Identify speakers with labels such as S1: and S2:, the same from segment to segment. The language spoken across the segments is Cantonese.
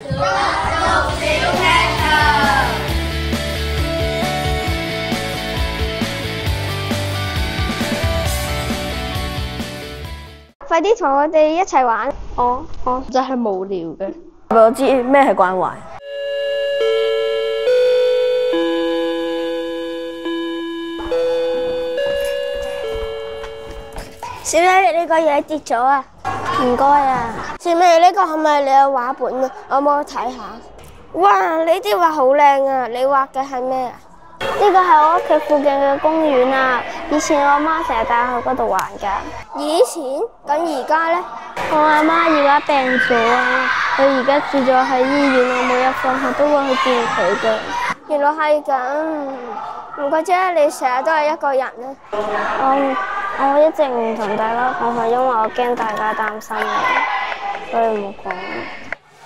S1: 閱讀小劇場，快啲同我哋一齊玩。我
S2: 真係無聊嘅。
S3: 我知咩係關懷。
S1: 小姐，你呢個嘢跌咗啊！
S2: 唔該啊。
S1: 小美，呢個係咪你嘅畫本啊？我幫我睇下。哇，呢啲畫好靚啊！你畫嘅係咩啊？
S2: 呢個係我屋企附近嘅公園啊！以前我媽成日帶我去嗰度玩㗎。
S1: 以前？咁而家呢？
S2: 我阿媽而家病咗啊！佢而家住咗喺醫院，我每日放學都會去見佢㗎。
S1: 原來係咁，唔怪之你成日都係一個人呢。
S2: 我一直唔同大家講，係因為我驚大家擔心你，所以冇講。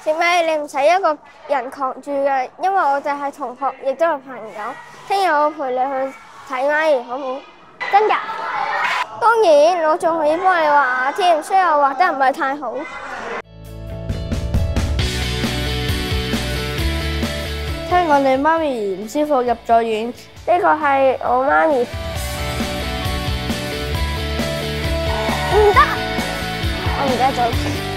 S1: 小美，你唔使一個人扛住嘅，因為我哋係同學，亦都係朋友。聽日我陪你去睇媽咪，好唔好？
S2: 真㗎？
S1: 當然，我仲可以幫你畫添，雖然我畫得唔係太好。
S3: 聽講你媽咪唔舒服入咗院，
S1: 呢個係我媽咪。唔得，我唔記得咗。